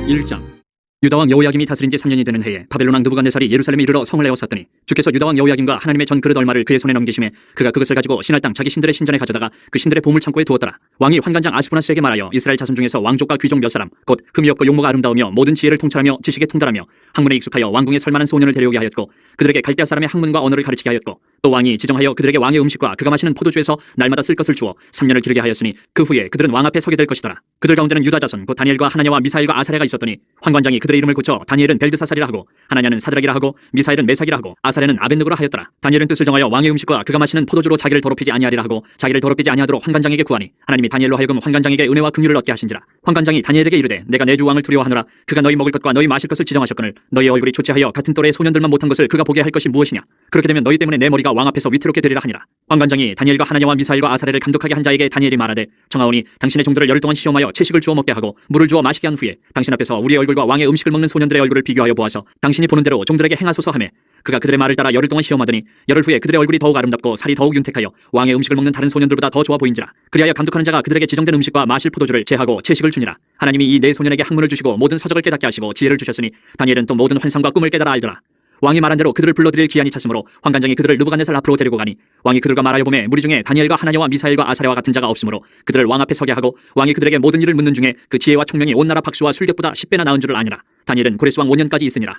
1장 유다왕 여호야김이 다스린 지 3년이 되는 해에 바벨론 왕 느부갓네살이 예루살렘에 이르러 성을 내었었더니 주께서 유다왕 여호야김과 하나님의 전 그릇 얼마를 그의 손에 넘기심에 그가 그것을 가지고 신할 땅 자기 신들의 신전에 가져다가 그 신들의 보물 창고에 두었더라. 왕이 환관장 아스푸나스에게 말하여 이스라엘 자손 중에서 왕족과 귀족 몇 사람 곧 흠이 없고 용모가 아름다우며 모든 지혜를 통찰하며 지식에 통달하며 학문에 익숙하여 왕궁에 설만한 소년을 데려오게 하였고 그들에게 갈대아 사람의 학문과 언어를 가르치게 하였고 또 왕이 지정하여 그들에게 왕의 음식과 그가 마시는 포도주에서 날마다 쓸 것을 주어 3년을 기르게 하였으니 그 후에 그들은 왕 앞에 서게 될 것이더라. 그들 가운데는 유다 자손 곧 다니엘과 하나냐와 미사엘과 아사랴가 있었더니 환관장이 그들의 이름을 고쳐 다니엘은 벨드사살이라 하고 하나냐는 사드락이라 하고 미사엘은 메삭이라 하고 아사랴는 아벳느고라 하였더라. 다니엘은 뜻을 정하여 왕의 음식과 그가 마시는 포도주로 자기를 더럽히지 아니하리라 하고 자기를 더럽히지 아니하도록 환관장에게 구하니 하나님이 다니엘로 하여금 환관장에게 은혜와 긍휼을 얻게 하신지라. 환관장이 다니엘에게 이르되 내가 내 주 왕을 두려워하노라. 그가 너희 먹을 것과 너희 마실 것을 지정하셨거늘 너희의 얼굴이 초췌하여 같은 또래의 소년들만 못한 것을 그가 보게 할 것이 무엇이냐. 그렇게 되면 너희 때문에 내 머리가 왕 앞에서 위태롭게 되리라 하니라. 환관장이 다니엘과 하나냐와 미사엘과 아사랴를 감독하게 한 자에게 다니엘이 말하되 정하오니 당신의 종들을 열흘 동안 시험하여 채식을 주어 먹게 하고 물을 주어 마시게 한 후에 당신 앞에서 우리의 얼굴과 왕의 음식을 먹는 소년들의 얼굴을 비교하여 보아서 당신이 보는 대로 종들에게 행하소서 하매 그가 그들의 말을 따라 열흘 동안 시험하더니 열흘 후에 그들의 얼굴이 더욱 아름답고 살이 더욱 윤택하여 왕의 음식을 먹는 다른 소년들보다 더 좋아 보인지라. 그리하여 감독하는 자가 그들에게 지정된 음식과 마실 포도주를 제하고 채식을 주니라. 하나님이 이 네 소년에게 학문을 주시고 모든 서적을 깨닫게 하시고 지혜를 주셨으니 다니엘은 또 모든 환상과 꿈을 깨달아 알더라. 왕이 말한 대로 그들을 불러들일 기한이 찼으므로 환관장이 그들을 느부갓네살 앞으로 데리고 가니 왕이 그들과 말하여 보매 무리 중에 다니엘과 하나냐와 미사엘과 아사랴와 같은 자가 없으므로 그들을 왕 앞에 서게 하고 왕이 그들에게 모든 일을 묻는 중에 그 지혜와 총명이 온 나라 박수와 술객보다 10배나 나은 줄을 아니라. 다니엘은 고레스 왕 5년까지 있으니라.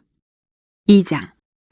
2장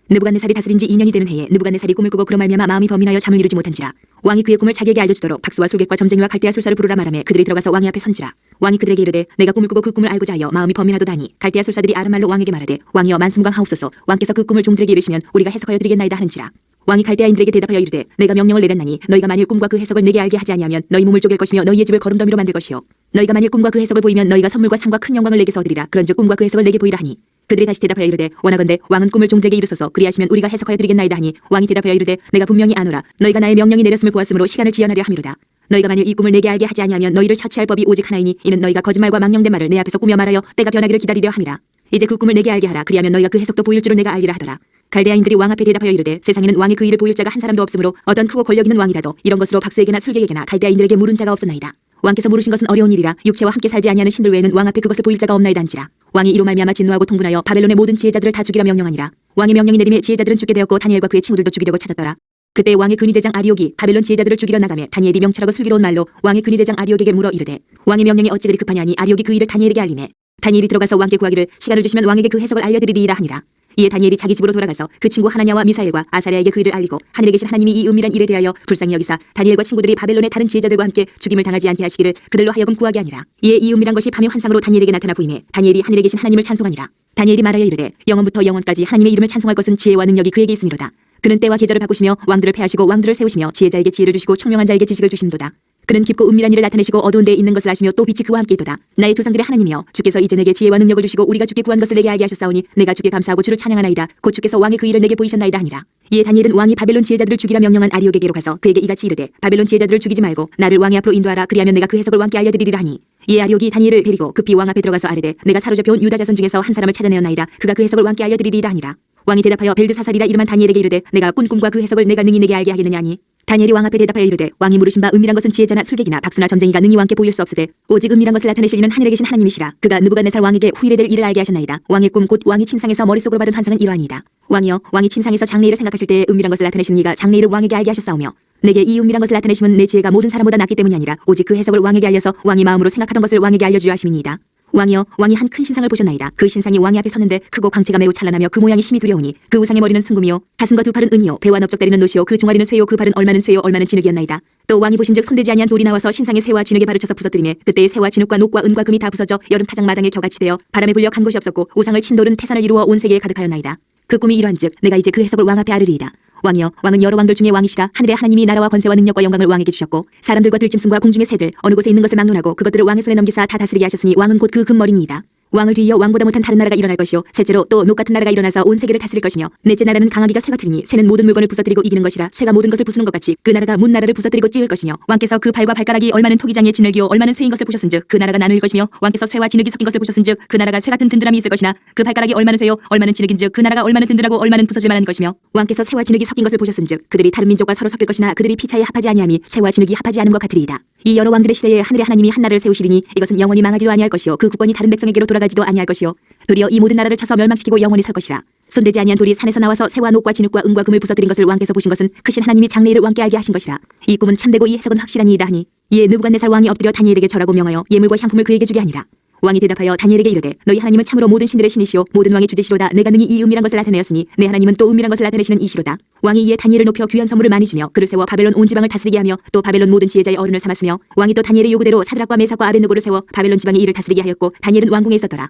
느부갓네살이 다스린 지 2년이 되는 해에 느부갓네살이 꿈을 꾸고 그로 말미암아 마음이 범인하여 잠을 이루지 못한지라. 왕이 그의 꿈을 자기에게 알려주도록 박수와 술객과 점쟁이와 갈대아 술사를 부르라 말하며 그들이 들어가서 왕의 앞에 선지라. 왕이 그들에게 이르되 내가 꿈을 꾸고 그 꿈을 알고자 하여 마음이 범인하도다니 갈대아 술사들이 아른말로 왕에게 말하되 왕이여 만순광하옵소서. 왕께서 그 꿈을 종들에게 이르시면 우리가 해석하여 드리겠나이다 하는지라. 왕이 갈대아인들에게 대답하여 이르되 내가 명령을 내렸나니 너희가 만일 꿈과 그 해석을 내게 알게 하지 아니하면 너희 몸을 쪼갤 것이며 너희의 집을 거름더미로 만들 것이요 너희가 만일 꿈과 그 해석을 보이면 너희가 선물과 상과 큰 영광을 내게서 얻으리라. 그런즉 꿈과 그 해석을 내게 보이라 하니 그들이 다시 대답하여 이르되 원하건대 왕은 꿈을 종들에게 이르소서. 그리하시면 우리가 해석하여 드리겠나이다 하니 왕이 대답하여 이르되 내가 분명히 아노라. 너희가 나의 명령이 내렸음을 보았으므로 시간을 지연하려 함이로다. 너희가 만일 이 꿈을 내게 알게 하지 아니하면 너희를 처치할 법이 오직 하나이니 이는 너희가 거짓말과 망령된 말을 내 앞에서 꾸며 말하여 때가 변하기를 기다리려 함이라. 이제 그 꿈을 내게 알게 하라. 그리하면 너희가 그 해석도 보일 줄을 내가 알리라 하더라. 갈대아인들이 왕 앞에 대답하여 이르되 세상에는 왕의 그 일을 보일 자가 한 사람도 없으므로 어떤 크고 권력 있는 왕이라도 이런 것으로 박수에게나 술객에게나 갈대아인들에게 물은 자가 없었나이다. 왕께서 물으신 것은 어려운 일이라 육체와 함께 살지 아니하는 신들 외에는 왕 앞에 그것을 보일 자가 없나이다 한지라. 왕이 이로 말미암아 진노하고 통분하여 바벨론의 모든 지혜자들을 다 죽이라 명령하니라. 왕의 명령이 내림에 지혜자들은 죽게 되었고 다니엘과 그의 친구들도 죽이려고 찾았더라. 그때 왕의 근위대장 아리옥이 바벨론 지혜자들을 죽이려 나가매 다니엘이 명철하고 슬기로운 말로 왕의 근위대장 아리옥에게 물어 이르되 왕의 명령이 어찌 그리 급하냐니 아리옥이 그 일을 다니엘에게 알리매 다니엘이 들어가서 왕께 구하기를 시간을 주시면 왕에게 그 해석을 알려드리리이다 하니라. 이에 다니엘이 자기 집으로 돌아가서 그 친구 하나냐와 미사엘과 아사랴에게 그 일을 알리고 하늘에 계신 하나님이 이 은밀한 일에 대하여 불쌍히 여기사 다니엘과 친구들이 바벨론의 다른 지혜자들과 함께 죽임을 당하지 않게 하시기를 그들로 하여금 구하게 하니라. 이에 이 은밀한 것이 밤의 환상으로 다니엘에게 나타나 보이매 다니엘이 하늘에 계신 하나님을 찬송하니라. 다니엘이 말하여 이르되 영원부터 영원까지 하나님의 이름을 찬송할 것은 지혜와 능력이 그에게 있음이로다. 그는 때와 계절을 바꾸시며 왕들을 패하시고 왕들을 세우시며 지혜자에게 지혜를 주시고 총명한 자에게 지식을 주신도다. 그는 깊고 은밀한 일을 나타내시고 어두운 데에 있는 것을 아시며 또 빛이 그와 함께 있도다. 나의 조상들의 하나님이여 주께서 이제 내게 지혜와 능력을 주시고 우리가 주께 구한 것을 내게 알게 하셨사오니 내가 주께 감사하고 주를 찬양하나이다. 곧 주께서 왕의 그 일을 내게 보이셨나이다 하니라. 이에 다니엘은 왕이 바벨론 지혜자들을 죽이라 명령한 아리옥에게로 가서 그에게 이같이 이르되 바벨론 지혜자들을 죽이지 말고 나를 왕의 앞으로 인도하라. 그리하면 내가 그 해석을 왕께 알려드리리라 하니 이에 아리옥이 다니엘을 데리고 급히 왕 앞에 들어가서 아뢰되 내가 사로잡혀 온 유다 자손 중에서 한 사람을 찾아내었나이다. 그가 그 해석을 왕께 알려드리리이다 하니라. 왕이 대답하여 벨드사살이라 이름한 다니엘에게 이르되 내가 꾼 꿈과 그 해석을 내가 능히 내게 알게 하겠느냐 하니 다니엘이 왕 앞에 대답하여 이르되 왕이 물으신 바 은밀한 것은 지혜자나 술객이나 박수나 점쟁이가 능히 왕께 보일 수 없으되 오직 은밀한 것을 나타내실 이는 하늘에 계신 하나님이시라. 그가 느부갓네살 왕에게 후일에 될 일을 알게 하셨나이다. 왕의 꿈 곧 왕이 침상에서 머릿속으로 받은 환상은 이러하니이다. 왕이여 왕이 침상에서 장래일을 생각하실 때에 은밀한 것을 나타내시는 이가 장래일을 왕에게 알게 하셨사오며 내게 이 은밀한 것을 나타내심은 내 지혜가 모든 사람보다 낫기 때문이 아니라 오직 그 해석을 왕에게 알려서 왕이 마음으로 생각하던 것을 왕에게 알려주려 하심이니이다. 왕이여 왕이 한 큰 신상을 보셨나이다. 그 신상이 왕의 앞에 섰는데 크고 광채가 매우 찬란하며 그 모양이 심히 두려우니 그 우상의 머리는 순금이요 가슴과 두 팔은 은이요 배와 넓적다리는 노시요 그 종아리는 쇠요 그 발은 얼마는 쇠요 얼마는 진흙이었나이다. 또 왕이 보신즉 손대지 아니한 돌이 나와서 신상의 쇠와 진흙에 발을 쳐서 부서뜨리매 그때의 쇠와 진흙과 녹과 은과 금이 다 부서져 여름 타작 마당에 겨같이 되어 바람에 불려 간 곳이 없었고 우상을 친 돌은 태산을 이루어 온 세계에 가득하였나이다. 그 꿈이 이러한즉 내가 이제 그 해석을 왕 앞에 아르리이다. 왕이여 왕은 여러 왕들 중에 왕이시라. 하늘의 하나님이 나라와 권세와 능력과 영광을 왕에게 주셨고 사람들과 들짐승과 공중의 새들 어느 곳에 있는 것을 막론하고 그것들을 왕의 손에 넘기사 다 다스리게 하셨으니 왕은 곧 그 금머리니이다. 왕을 뒤이어 왕보다 못한 다른 나라가 일어날 것이요 셋째로 또 녹 같은 나라가 일어나서 온 세계를 다스릴 것이며 넷째 나라는 강하기가 쇠 같으니 쇠는 모든 물건을 부서뜨리고 이기는 것이라 쇠가 모든 것을 부수는 것 같이 그 나라가 문 나라를 부서뜨리고 찌를 것이며 왕께서 그 발과 발가락이 얼마는 토기장의 진흙이요 얼마는 쇠인 것을 보셨은즉 그 나라가 나눌 것이며 왕께서 쇠와 진흙이 섞인 것을 보셨은즉 그 나라가 쇠 같은 든든함이 있을 것이나 그 발가락이 얼마는 쇠요 얼마는 진흙인즉 그 나라가 얼마는 든든하고 얼마는 부서질 만한 것이며 왕께서 쇠와 진흙이 섞인 것을 보셨은즉 그들이 다른 민족과 서로 섞일 것이나 그들이 피차에 합하지 아니함이 쇠와 진흙이 합하지 않은 것 같으리이다. 이 여러 왕들의 시대에 하늘의 하나님이 한 나라를 세우시리니 이것은 영원히 망하지도 아니할 것이요 그 국권이 다른 백성에게로 돌아가지도 아니할 것이요 도리어 이 모든 나라를 쳐서 멸망시키고 영원히 설 것이라. 손대지 아니한 돌이 산에서 나와서 새와 녹과 진흙과 은과 금을 부서뜨린 것을 왕께서 보신 것은 크신 하나님이 장래일을 왕께 알게 하신 것이라. 이 꿈은 참되고 이 해석은 확실하니이다 하니 이에 느부갓네살 왕이 엎드려 다니엘에게 절하고 명하여 예물과 향품을 그에게 주게 하니라. 왕이 대답하여 다니엘에게 이르되 너희 하나님은 참으로 모든 신들의 신이시오 모든 왕의 주제시로다. 내가 능히 이 은밀한 것을 나타내었으니 내 하나님은 또 은밀한 것을 나타내시는 이시로다. 왕이 이에 다니엘을 높여 귀한 선물을 많이 주며 그를 세워 바벨론 온 지방을 다스리게 하며 또 바벨론 모든 지혜자의 어른을 삼았으며 왕이 또 다니엘의 요구대로 사드락과 메삭과 아벳느고를 세워 바벨론 지방의 일을 다스리게 하였고 다니엘은 왕궁에 있었더라.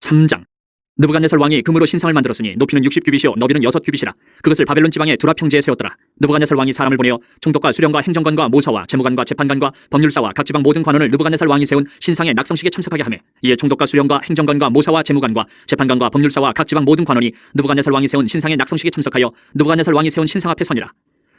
3장. 느부갓네살 왕이 금으로 신상을 만들었으니 높이는 60규빗이요 너비는 6규빗이라. 그것을 바벨론 지방의 두라 평지에 세웠더라. 느부갓네살 왕이 사람을 보내어 총독과 수령과 행정관과 모사와 재무관과 재판관과 법률사와 각 지방 모든 관원을 느부갓네살 왕이 세운 신상의 낙성식에 참석하게 하며 이에 총독과 수령과 행정관과 모사와 재무관과 재판관과 법률사와 각 지방 모든 관원이 느부갓네살 왕이 세운 신상의 낙성식에 참석하여 느부갓네살 왕이 세운 신상 앞에 서니라.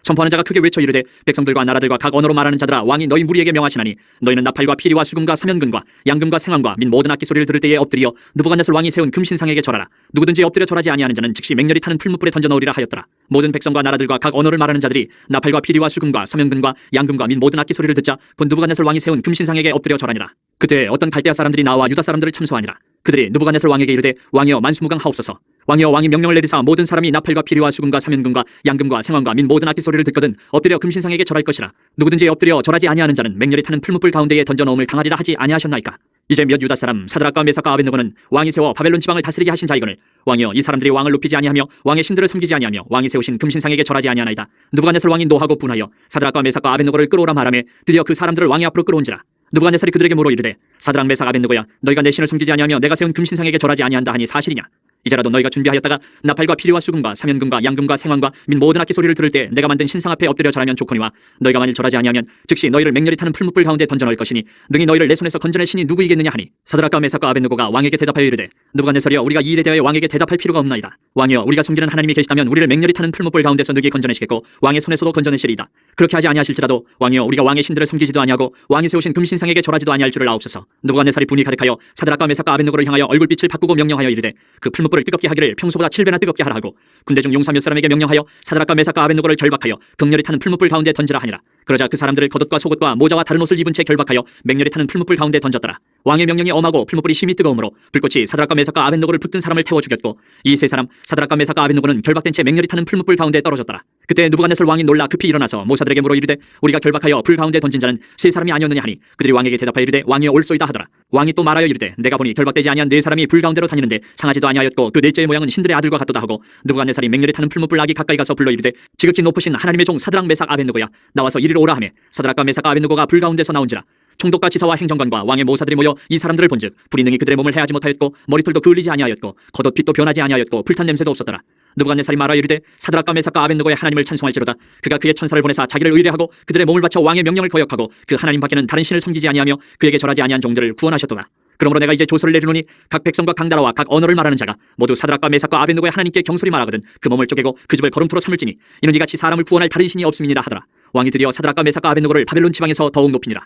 선포하는 자가 크게 외쳐 이르되 백성들과 나라들과 각 언어로 말하는 자들아 왕이 너희 무리에게 명하시나니 너희는 나팔과 피리와 수금과 사면금과 양금과 생황과 및 모든 악기 소리를 들을 때에 엎드려 느부갓네살 왕이 세운 금신상에게 절하라. 누구든지 엎드려 절하지 아니하는 자는 즉시 맹렬히 타는 풀무불에 던져 넣으리라 하였더라. 모든 백성과 나라들과 각 언어를 말하는 자들이 나팔과 피리와 수금과 사면금과 양금과 및 모든 악기 소리를 듣자 곧 느부갓네살 왕이 세운 금신상에게 엎드려 절하니라. 그때 어떤 갈대아 사람들이 나와 유다 사람들을 참소하니라. 그들이 느부갓네살 왕에게 이르되 왕이여 만수무강하옵소서. 왕이여 왕이 명령을 내리사 모든 사람이 나팔과 피리와 수금과 사면금과 양금과 생황과 및 모든 악기 소리를 듣거든 엎드려 금신상에게 절할 것이라. 누구든지 엎드려 절하지 아니하는 자는 맹렬히 타는 풀무불 가운데에 던져놓음을 당하리라 하지 아니하셨나이까. 이제 몇 유다 사람 사드락과 메삭과 아벳느고는 왕이 세워 바벨론 지방을 다스리게 하신 자이거늘 왕이여 이 사람들이 왕을 높이지 아니하며 왕의 신들을 섬기지 아니하며 왕이 세우신 금신상에게 절하지 아니하나이다. 느부갓네살 왕이 노하고 분하여 사드락과 메삭과 아벳느고를 끌어오라 말하며 드디어 그 사람들을 왕의 앞으로 끌어온지라. 느부갓네살이 그들에게 물어 이르되 사드락 메삭 아벳느고야 너희가 내 신을 섬기지 아니하며 내가 세운 금신상에게 절하지 아니한다 하니 사실이냐. 이제라도 너희가 준비하였다가 나팔과 피리와 수금과 사면금과 양금과 생황과 및 모든 악기 소리를 들을 때 내가 만든 신상 앞에 엎드려 절하면 좋거니와 너희가 만일 절하지 아니하면 즉시 너희를 맹렬히 타는 풀무불 가운데 던져 넣을 것이니 능히 너희를 내 손에서 건져낼 신이 누구이겠느냐 하니 사드락과 메삭과 아벳느고가 왕에게 대답하여 이르되 느부갓네살이여 우리가 이 일에 대하여 왕에게 대답할 필요가 없나이다. 왕이여 우리가 섬기는 하나님이 계시다면 우리를 맹렬히 타는 풀무불 가운데서 능히 건져내시겠고 왕의 손에서도 건져내시리이다. 그렇게 하지 아니하실지라도 왕이여 우리가 왕의 신들을 섬기지도 아니하고 왕이 세우신 금신상에게 절하지도 아니할 줄을 아옵소서. 느부갓네살이 분이 가득하여 사드락과 메삭과 아벳느고를 향하여 얼굴빛을 바꾸고 명령하여 이르되 그 풀무불을 뜨겁게 하기를 평소보다 7배나 뜨겁게 하라 하고 군대 중 용사 몇 사람에게 명령하여 사드락과 메삭과 아벳느고를 결박하여 극렬히 타는 풀무불 가운데 던지라 하니라. 그러자 그 사람들을 겉옷과 속옷과 모자와 다른 옷을 입은 채 결박하여 맹렬히 타는 풀무불 가운데 던졌더라. 왕의 명령이 엄하고 풀무불이 심히 뜨거우므로 불꽃이 사드락과 메삭과 아벳느고를 붙든 사람을 태워 죽였고 이 세 사람 사드락과 메삭과 아벳느고는 결박된 채 맹렬히 타는 풀무불 가운데 떨어졌더라. 그때 느부갓네살 왕이 놀라 급히 일어나서 모사들에게 물어 이르되 우리가 결박하여 불 가운데 던진 자는 세 사람이 아니었느냐 하니 그들이 왕에게 대답하여 이르되 왕이여 올소이다 하더라. 왕이 또 말하여 이르되 내가 보니 결박되지 아니한 네 사람이 불 가운데로 다니는데 상하지도 아니하였고 그 넷째의 모양은 신들의 아들과 같도다 하고 느부갓네살이 맹렬히 타는 풀무불 아기 가까이 가서 불러 이르되 지극히 높으신 하나님의 종 사드락 메삭 아벳느고야 나와서 이리로 오라 하며 사드락과 메삭 아벳느고가 불 가운데서 나온지라. 총독과 지사와 행정관과 왕의 모사들이 모여 이 사람들을 본즉 불이 능히 그들의 몸을 해하지 못하였고 머리털도 그을리지 아니하였고 겉옷 빛도 변하지 아니하였고 불탄 냄새도 없었더라. 느부갓네살이 말하여 이르되 사드락과 메삭과 아벳느고의 하나님을 찬송할지로다. 그가 그의 천사를 보내사 자기를 의뢰하고 그들의 몸을 바쳐 왕의 명령을 거역하고 그 하나님 밖에는 다른 신을 섬기지 아니하며 그에게 절하지 아니한 종들을 구원하셨도다. 그러므로 내가 이제 조서를 내리노니 각 백성과 각 나라와 각 언어를 말하는 자가 모두 사드락과 메삭과 아벳느고의 하나님께 경솔히 말하거든 그 몸을 쪼개고 그 집을 거름토로 삼을지니 이는 이같이 사람을 구원할 다른 신이 없음이니라 하더라. 왕이 드디어 사드락과 메삭과 아벳느고를 바벨론 지방에서 더욱 높이니라.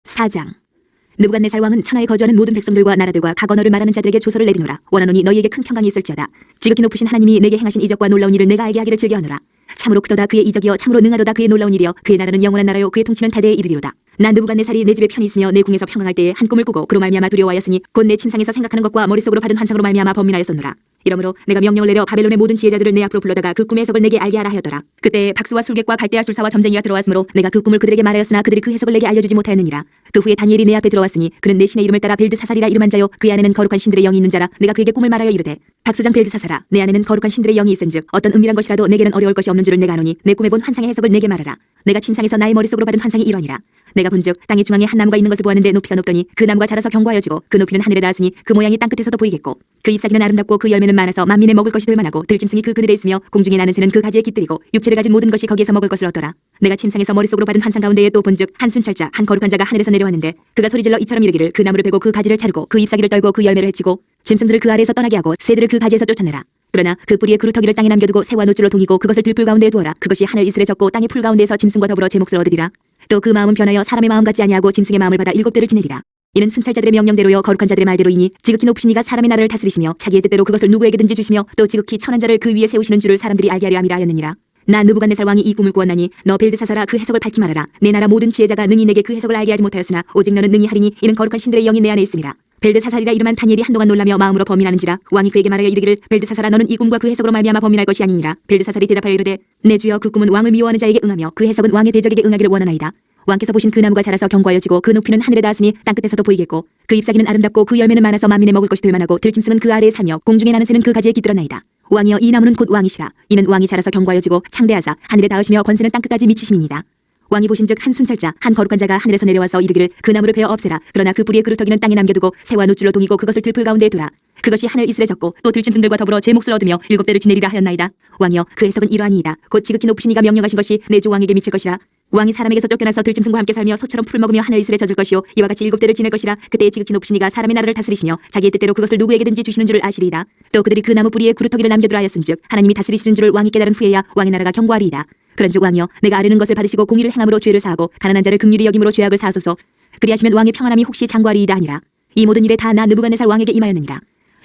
4장. 느부갓네살 왕은 천하에 거주하는 모든 백성들과 나라들과 각 언어를 말하는 자들에게 조서를 내리노라. 원하노니 너희에게 큰 평강이 있을지어다. 지극히 높으신 하나님이 내게 행하신 이적과 놀라운 일을 내가 알게 하기를 즐겨하노라. 참으로 크도다 그의 이적이여 참으로 능하도다 그의 놀라운 일이여 그의 나라는 영원한 나라요 그의 통치는 다대에 이르리로다. 난 느부갓네살이 내 집에 편히 있으며 내 궁에서 평강할 때에 한 꿈을 꾸고 그로 말미암아 두려워하였으니 곧 내 침상에서 생각하는 것과 머릿속으로 받은 환상으로 말미암아 범민하였었노라. 이러므로 내가 명령을 내려 바벨론의 모든 지혜자들을 내 앞으로 불러다가 그 꿈의 해석을 내게 알게 하라 하였더라. 그때 박수와 술객과 갈대아 술사와 점쟁이가 들어왔으므로 내가 그 꿈을 그들에게 말하였으나 그들이 그 해석을 내게 알려주지 못하였느니라. 그 후에 다니엘이 내 앞에 들어왔으니 그는 내 신의 이름을 따라 벨드사살이라 이름한 자요 그 안에는 거룩한 신들의 영이 있는 자라. 내가 그에게 꿈을 말하여 이르되 박수장 벨드사살아 내 안에는 거룩한 신들의 영이 있은즉 어떤 은밀한 것이라도 내게는 어려울 것이 없는 줄을 내가 아노니 내 꿈에 본 환상의 해석을 내게 말하라. 내가 침상에서 나의 머릿속으로 받은 환상이 이러니라. 내가 본즉 땅의 중앙에 한 나무가 있는 것을 보았는데 높이가 높더니 그 나무가 자라서 견고하여지고 그 높이는 하늘에 닿았으니 그 모양이 땅끝에서도 보이겠고 그 잎사귀는 아름답고 그 열매는 많아서 만민의 먹을 것이 될 만하고 들짐승이 그 그늘에 있으며 공중에 나는 새는 그 가지에 깃들이고 육체를 가진 모든 것이 거기에서 먹을 것을 얻더라. 내가 침상에서 머릿속으로 받은 환상 가운데에 또 본즉 한 순찰자 한 거룩한 자가 하늘에서 내려왔는데 그가 소리질러 이처럼 이르기를 그 나무를 베고 그 가지를 자르고 그 잎사귀를 떨고 그 열매를 해치고 짐승들을 그 아래에서 떠나게 하고 새들을 그 가지에서 쫓아내라. 그러나 그 뿌리의 그루터기를 땅에 남겨두고 새와 노줄로 동이고 그것을 들풀 가운데에 두어라. 그것이 하늘 이슬에 젖고 땅의 풀 가운데에서 짐승과 더불어 제 몫을 얻으리라. 또 그 마음은 변하여 사람의 마음 같지 아니하고 짐승의 마음을 받아 7대를 지내리라. 이는 순찰자들의 명령대로요 거룩한 자들의 말대로이니 지극히 높으신 이가 사람의 나라를 다스리시며 자기의 뜻대로 그것을 누구에게든지 주시며 또 지극히 천한 자를 그 위에 세우시는 줄을 사람들이 알게 하려 함이라 하였느니라. 나 느부갓네살 왕이 이 꿈을 꾸었나니 너 벨드사사라 그 해석을 밝히 말하라. 내 나라 모든 지혜자가 능히 내게 그 해석을 알게 하지 못하였으나 오직 너는 능히 하리니 이는 거룩한 신들의 영이 내 안에 있음이라. 벨드사살이라 이름한 다니엘이 한동안 놀라며 마음으로 범인하는지라. 왕이 그에게 말하여 이르기를 벨드사살아 너는 이 꿈과 그 해석으로 말미암아 범인할 것이 아니니라. 벨드사살이 대답하여 이르되 내 주여 그 꿈은 왕을 미워하는 자에게 응하며 그 해석은 왕의 대적에게 응하기를 원하나이다. 왕께서 보신 그 나무가 자라서 견고하여지고 그 높이는 하늘에 닿았으니 땅끝에서도 보이겠고 그 잎사귀는 아름답고 그 열매는 많아서 만민의 먹을 것이 될 만하고 들짐승은 그 아래에 살며 공중에 나는 새는 그 가지에 깃들었나이다. 왕이여 이 나무는 곧 왕이시라. 이는 왕이 자라서 견고하여지고 창대하사 하늘에 닿으시며 권세는 땅끝까지 미치심이니이다. 왕이 보신즉 한 순찰자 한 거룩한 자가 하늘에서 내려와서 이르기를 그 나무를 베어 없애라. 그러나 그 뿌리의 그루터기는 땅에 남겨두고 새와 노줄로 동이고 그것을 들풀 가운데에 두라. 그것이 하늘 이슬에 젖고 또 들짐승들과 더불어 제 몫을 얻으며 7대를 지내리라 하였나이다. 왕이여 그 해석은 이러하니이다. 곧 지극히 높으신 이가 명령하신 것이 내 주 왕에게 미칠 것이라. 왕이 사람에게서 쫓겨나서 들짐승과 함께 살며 소처럼 풀을 먹으며 하늘 이슬에 젖을 것이요 이와 같이 7대를 지낼 것이라. 그때에 지극히 높으신 이가 사람의 나라를 다스리시며 자기의 뜻대로 그것을 누구에게든지 주시는 줄을 아시리이다. 또 그들이 그 나무 뿌리에 그루터기를 남겨두라 하였은즉 하나님이 다스리시는 줄을 왕이 깨달은 후에야 왕의 나라가 견고하리이다. 그런즉 왕이여 내가 아뢰는 것을 받으시고 공의를 행함으로 죄를 사하고 가난한 자를 긍휼히 여김으로 죄악을 사하소서. 그리하시면 왕의 평안함이 혹시 장구하리이다 하니라. 이 모든 일에 다 나 느부갓네살 왕에게 임하였느니라.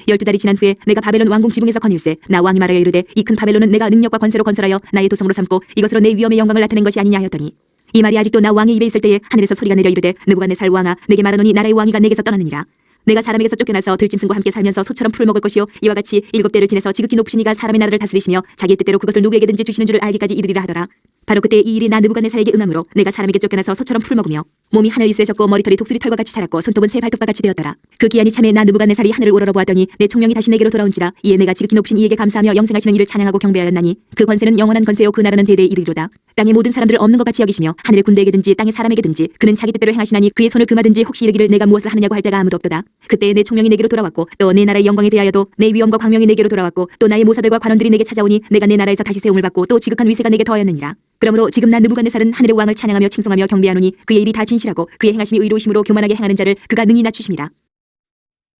12달이 지난 후에 내가 바벨론 왕궁 지붕에서 거닐세 나 왕이 말하여 이르되 이 큰 바벨론은 내가 능력과 권세로 건설하여 나의 도성으로 삼고 이것으로 내 위엄의 영광을 나타낸 것이 아니냐 하였더니 이 말이 아직도 나 왕의 입에 있을 때에 하늘에서 소리가 내려 이르되 느부갓네살 왕아 내게 말하노니 나라의 왕위가 내게서 떠나느니라. 내가 사람에게서 쫓겨나서 들짐승과 함께 살면서 소처럼 풀을 먹을 것이요 이와 같이 7대를 지내서 지극히 높으신 이가 사람의 나라를 다스리시며 자기의 뜻대로 그것을 누구에게든지 주시는 줄을 알기까지 이르리라 하더라. 바로 그때 이 일이 나 느부갓네살에게 응함으로 내가 사람에게 쫓겨나서 소처럼 풀을 먹으며 몸이 하늘 이슬에 젖고 머리털이 독수리 털과 같이 자랐고 손톱은 새 발톱과 같이 되었더라. 그 기한이 참에 나 느부갓네살이 하늘을 우러러보았더니 내 총명이 다시 내게로 돌아온지라. 이에 내가 지극히 높으신 이에게 감사하며 영생하시는 이를 찬양하고 경배하였나니 그 권세는 영원한 권세요 그 나라는 대대에 이르리로다. 땅의 모든 사람들을 없는 것 같이 여기시며 하늘의 군대에게든지 땅의 사람에게든지 그는 자기 뜻대로 행하시나니 그의 손을 금하든지 혹시 이르기를 내가 무엇을 하느냐고 할 때가 아무도 없도다. 그때 내 총명이 내게로 돌아왔고 또 내 나라의 영광에 대하여도 내 위엄과 광명이 내게로 돌아왔고 또 나의 모사들과 관원들이 내게 찾아오니 내가 내 나라에서 다시 세움을 받고 또 지극한 위세가 내게 더하였느니라. 그러므로 지금 나 느부갓네살은 하늘의 왕을 찬양하며 칭송하며 경배하노니 그의 일이 다 진실하고 그의 행하심이 의로우심으로 교만하게 행하는 자를 그가 능히 낮추심이라.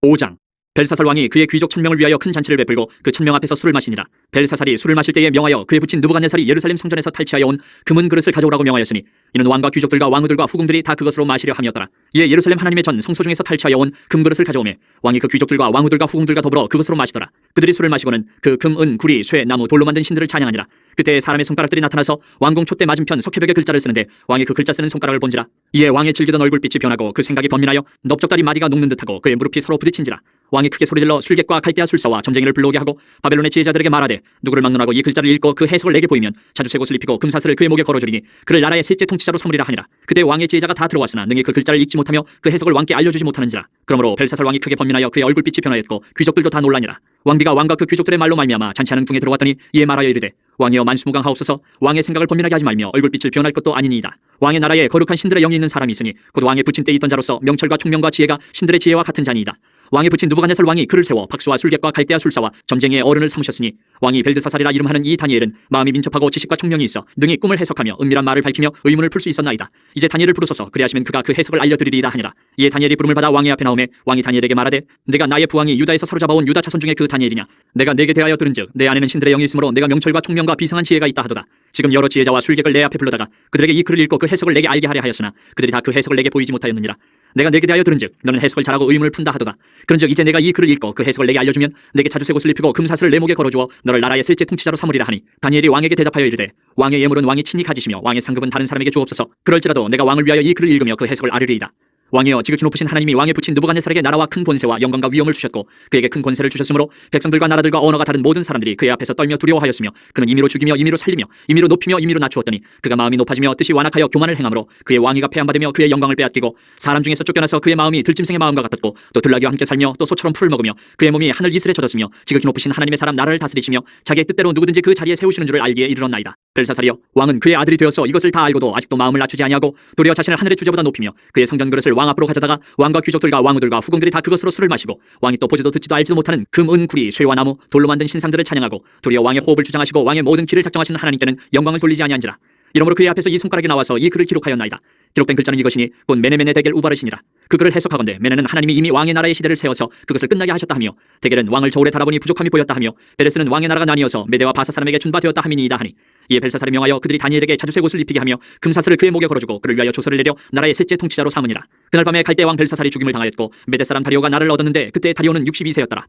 5장. 벨사살 왕이 그의 귀족 1000명을 위하여 큰 잔치를 베풀고 그 1000명 앞에서 술을 마시니라. 벨사살이 술을 마실 때에 명하여 그의 부친 느부갓네살이 예루살렘 성전에서 탈취하여 온 금은 그릇을 가져오라고 명하였으니 이는 왕과 귀족들과 왕후들과 후궁들이 다 그것으로 마시려 함이었더라. 이에 예루살렘 하나님의 전 성소 중에서 탈취하여 온 금그릇을 가져오매 왕이 그 귀족들과 왕후들과 후궁들과 더불어 그것으로 마시더라. 그들이 술을 마시고는 그 금, 은, 구리, 쇠, 나무, 돌로 만든 신들을 찬양하니라. 그때 사람의 손가락들이 나타나서 왕궁 촛대 맞은편 석회벽에 글자를 쓰는데 왕이 그 글자 쓰는 손가락을 본지라. 이에 왕의 질기던 얼굴빛이 변하고 그 생각이 번민하여 넓적다리 마디가 녹는 듯하고 그의 무릎이 서로 부딪힌지라. 왕이 크게 소리질러 술객과 갈대아 술사와 점쟁이를 불러오게 하고 바벨론의 지혜자들에게 말하되 누구를 막론하고 이 글자를 읽고 그 해석을 내게 보이면 자주색 옷을 입히고 금사슬을 그의 목에 걸어주리니 그를 나라의 셋째 통치자로 삼으리라 하니라. 그때 왕의 지혜자가 다 들어왔으나 능히 그 글자를 읽지 못하며 그 해석을 왕께 알려주지 못하는지라. 그러므로 벨사살 왕이 크게 번민하여 그의 얼굴빛이 변하였고 귀족들도 다 놀라니라. 왕비가 왕과 그 귀족들의 말로 말미암아 잔치하는 궁에 들어왔더니 이에 말하여 이르되 왕이여 만수무강하옵소서. 왕의 생각을 번민하게 하지 말며 얼굴빛을 변할 것도 아니니이다. 왕의 나라에 거룩한 신들의 영이 있는 사람이 있으니 곧 왕의 부친 때 있던 자로서 명철과 총명과 지혜가 신들의 지혜와 같은 자니이다. 왕의 부친 느부갓네살 왕이 그를 세워 박수와 술객과 갈대아 술사와 점쟁이의 어른을 삼으셨으니 왕이 벨드사살이라 이름하는 이 다니엘은 마음이 민첩하고 지식과 총명이 있어 능히 꿈을 해석하며 은밀한 말을 밝히며 의문을 풀 수 있었나이다. 이제 다니엘을 부르소서. 그리하시면 그가 그 해석을 알려드리리이다 하니라. 이에 다니엘이 부름을 받아 왕의 앞에 나오매 왕이 다니엘에게 말하되 내가 나의 부왕이 유다에서 사로잡아온 유다 자손 중에 그 다니엘이냐. 내가 내게 대하여 들은즉 내 안에는 신들의 영이 있으므로 내가 명철과 총명과 비상한 지혜가 있다 하도다. 지금 여러 지혜자와 술객을 내 앞에 불러다가 그들에게 이 글을 읽고 그 해석을 내게 알게 하려 하였으나 그들이 다 그 해석을 내게 보이지 못하였느니라. 내가 내게 대하여 들은즉 너는 해석을 잘하고 의문을 푼다 하도다. 그런즉 이제 내가 이 글을 읽고 그 해석을 내게 알려주면 내게 자주색 옷을 입히고 금사슬을 내 목에 걸어주어 너를 나라의 셋째 통치자로 삼으리라 하니 다니엘이 왕에게 대답하여 이르되 왕의 예물은 왕이 친히 가지시며 왕의 상급은 다른 사람에게 주옵소서. 그럴지라도 내가 왕을 위하여 이 글을 읽으며 그 해석을 아뢰리이다. 왕이여 지극히 높으신 하나님이 왕의 부친 느부갓네살에게 나라와 큰 본세와 영광과 위엄을 주셨고 그에게 큰 권세를 주셨으므로 백성들과 나라들과 언어가 다른 모든 사람들이 그의 앞에서 떨며 두려워하였으며 그는 임의로 죽이며 임의로 살리며 임의로 높이며 임의로 낮추었더니 그가 마음이 높아지며 뜻이 완악하여 교만을 행함으로 그의 왕위가 폐함받으며 그의 영광을 빼앗기고 사람 중에서 쫓겨나서 그의 마음이 들짐승의 마음과 같았고 또 들나귀와 함께 살며 또 소처럼 풀을 먹으며 그의 몸이 하늘 이슬에 젖었으며 지극히 높으신 하나님의 사람 나라를 다스리시며 자기의 뜻대로 누구든지 그 자리에 세우시는 줄을 알기에 이르렀나이다. 벨사살이여 왕은 그의 아들이 되어서 이것을 다 알고도 아직도 마음을 낮추지 아니하고 도리어 자신을 하늘의 주제보다 높이며 그의 성전 그릇을 왕 앞으로 가져다가 왕과 귀족들과 왕후들과 후궁들이 다 그것으로 술을 마시고 왕이 또 보지도 듣지도 알지도 못하는 금, 은, 구리, 쇠와 나무, 돌로 만든 신상들을 찬양하고 도리어 왕의 호흡을 주장하시고 왕의 모든 길을 작정하시는 하나님께는 영광을 돌리지 아니한지라. 이러므로 그의 앞에서 이 손가락이 나와서 이 글을 기록하였나이다. 기록된 글자는 이것이니 곧 메네메네 데겔 우바르시니라. 그 글을 해석하건대 메네는 하나님이 이미 왕의 나라의 시대를 세워서 그것을 끝나게 하셨다 하며 데겔은 왕을 저울에 달아보니 부족함이 보였다 하며 베레스는 왕의 나라가 나뉘어서 메대와 바사 사람에게 준바되었다 함이니이다 하니 이에 벨사살이 명하여 그들이 다니엘에게 자주색 옷을 입히게 하며 금사슬을 그의 목에 걸어주고 그를 위하여 조서를 내려 나라의 셋째 통치자로 삼으니라. 그날 밤에 갈대 왕 벨사살이 죽임을 당하였고 메대 사람 다리오가 나를 얻었는데 그때 다리오는 62세였더라.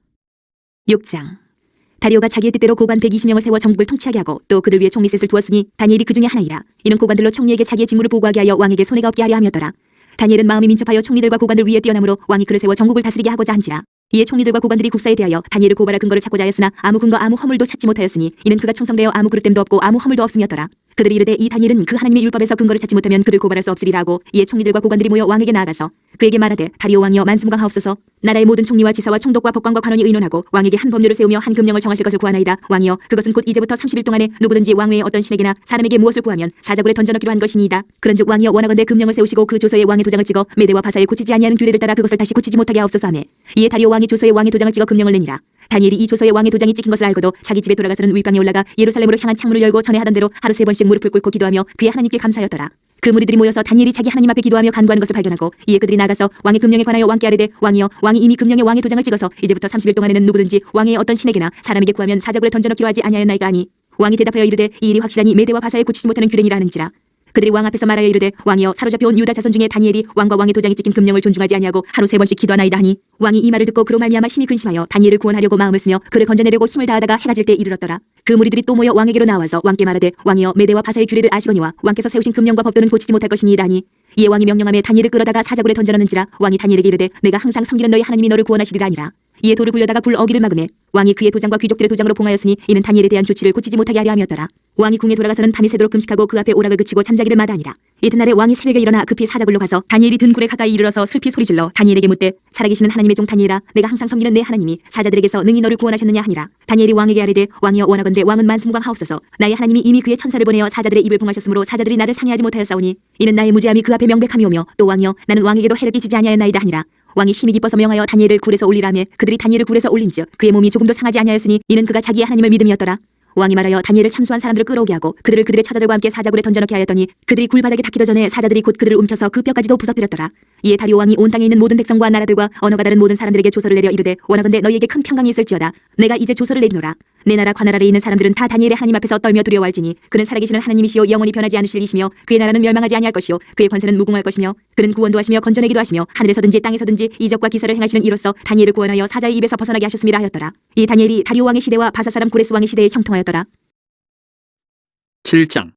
6장. 다리오가 자기의 뜻대로 고관 120명을 세워 정국을 통치하게 하고 또 그들 위에 총리셋을 두었으니 다니엘이 그 중에 하나이라. 이는 고관들로 총리에게 자기의 직무를 보고하게 하여 왕에게 손해가 없게 하려 함이었더라. 다니엘은 마음이 민첩하여 총리들과 고관들 위에 뛰어나므로 왕이 그를 세워 정국을 다스리게 하고자 한지라. 이에 총리들과 고관들이 국사에 대하여 다니엘을 고발할 근거를 찾고자 하였으나 아무 근거 아무 허물도 찾지 못하였으니 이는 그가 충성되어 아무 그릇됨도 없고 아무 허물도 없음이었더라. 그들이 이르되 이 다니엘은 그 하나님의 율법에서 근거를 찾지 못하면 그를 고발할 수 없으리라 하고 이에 총리들과 고관들이 모여 왕에게 나아가서 그에게 말하되 다리오 왕이여 만수무강하옵소서. 나라의 모든 총리와 지사와 총독과 법관과 관원이 의논하고 왕에게 한 법률을 세우며 한 금령을 정하실 것을 구하나이다. 왕이여 그것은 곧 이제부터 30일 동안에 누구든지 왕 외에 어떤 신에게나 사람에게 무엇을 구하면 사자굴에 던져넣기로 한 것이니이다. 그런즉 왕이여 원하건대 금령을 세우시고 그 조서에 왕의 도장을 찍어 메대와 바사에 고치지 아니하는 규례를 따라 그것을 다시 고치지 못하게 하옵소서 하매 이에 다리오 왕이 조서에 왕의 도장을 찍어 금령을 내니라. 다니엘이 이 조서에 왕의 도장이 찍힌 것을 알고도 자기 집에 돌아가서는 윗방에 올라가 예루살렘으로 향한 창문을 열고 전에 하던 대로 하루 3번씩 무릎을 꿇고 기도하며 그의 하나님께 감사하였더라. 그 무리들이 모여서 다니엘이 자기 하나님 앞에 기도하며 간구하는 것을 발견하고 이에 그들이 나가서 왕의 금령에 관하여 왕께 아뢰되 왕이여 왕이 이미 금령에 왕의 도장을 찍어서 이제부터 30일 동안에는 누구든지 왕의 어떤 신에게나 사람에게 구하면 사자굴에 던져넣기로 하지 아니하였나이까 하니 왕이 대답하여 이르되 이 일이 확실하니 메대와 바사에 고치지 못하는 규례니라 하는지라. 그들이 왕 앞에서 말하여 이르되 왕이여 사로잡혀온 유다 자손 중에 다니엘이 왕과 왕의 도장이 찍힌 금령을 존중하지 아니하고 하루 3번씩 기도하나이다 하니 왕이 이 말을 듣고 그로 말미암아 심히 근심하여 다니엘을 구원하려고 마음을 쓰며 그를 건져내려고 힘을 다하다가 해가 질 때 이르렀더라. 그 무리들이 또 모여 왕에게로 나와서 왕께 말하되 왕이여 메대와 바사의 규례를 아시거니와 왕께서 세우신 금령과 법도는 고치지 못할 것이니이다 하니 이에 왕이 명령하며 다니엘을 끌어다가 사자굴에 던져넣는지라. 왕이 다니엘에게 이르되 내가 항상 섬기는 너희 하나님이 너를 구원하시리라 하니라. 이에 돌을 굴려다가 굴 어기를 막음에 왕이 그의 도장과 귀족들의 도장으로 봉하였으니 이는 다니엘에 대한 조치를 고치지 못하게 하려 함이었더라. 왕이 궁에 돌아가서는 밤이 새도록 금식하고 그 앞에 오락을 그치고 잠자기를 마다하니라. 이튿날에 왕이 새벽에 일어나 급히 사자굴로 가서 다니엘이 든 굴에 가까이 이르러서 슬피 소리질러 다니엘에게 묻되 살아계시는 하나님의 종 다니엘아 내가 항상 섬기는 내 하나님이 사자들에게서 능히 너를 구원하셨느냐 하니라. 다니엘이 왕에게 아뢰되 왕이여 원하건대 왕은 만수무강하옵소서. 나의 하나님이 이미 그의 천사를 보내어 사자들의 입을 봉하셨으므로 사자들이 나를 상해하지 못하였사오니 이는 나의 무죄함이 그 앞에 명백함이오며 또 왕이여 나는 왕에게도 해를 끼치지 아니하였나이다 하니라. 왕이 심히 기뻐서 명하여 다니엘을 굴에서 올리라매 그들이 다니엘을 굴에서 올린즉 그의 몸이 조금도 상하지 아니하였으니 이는 그가 자기의 하나님을 믿음이었더라. 왕이 말하여 다니엘을 참수한 사람들을 끌어오게 하고 그들을 그들의 처자들과 함께 사자굴에 던져넣게 하였더니 그들이 굴 바닥에 닿기도 전에 사자들이 곧 그들을 움켜서 그 뼈까지도 부서뜨렸더라. 이에 다리오 왕이 온 땅에 있는 모든 백성과 나라들과 언어가 다른 모든 사람들에게 조서를 내려 이르되 원하건대 너희에게 큰 평강이 있을지어다. 내가 이제 조서를 내리노라. 내 나라 관할 아래에 있는 사람들은 다 다니엘의 하나님 앞에서 떨며 두려워할지니 그는 살아계시는 하나님이시요 영원히 변하지 않으실 이시며 그의 나라는 멸망하지 아니할 것이요 그의 권세는 무궁할 것이며 그는 구원도 하시며 건져내기도 하시며 하늘에서든지 땅에서든지 이적과 기사를 행하시는 이로써 다니엘을 구원하여 사자의 입에서 벗어나게 하셨음이라 하였더라. 이 다니엘이 다리오 왕의 시대와 바사 사람 고레스 왕의 시대에 형통하였더라. 7장.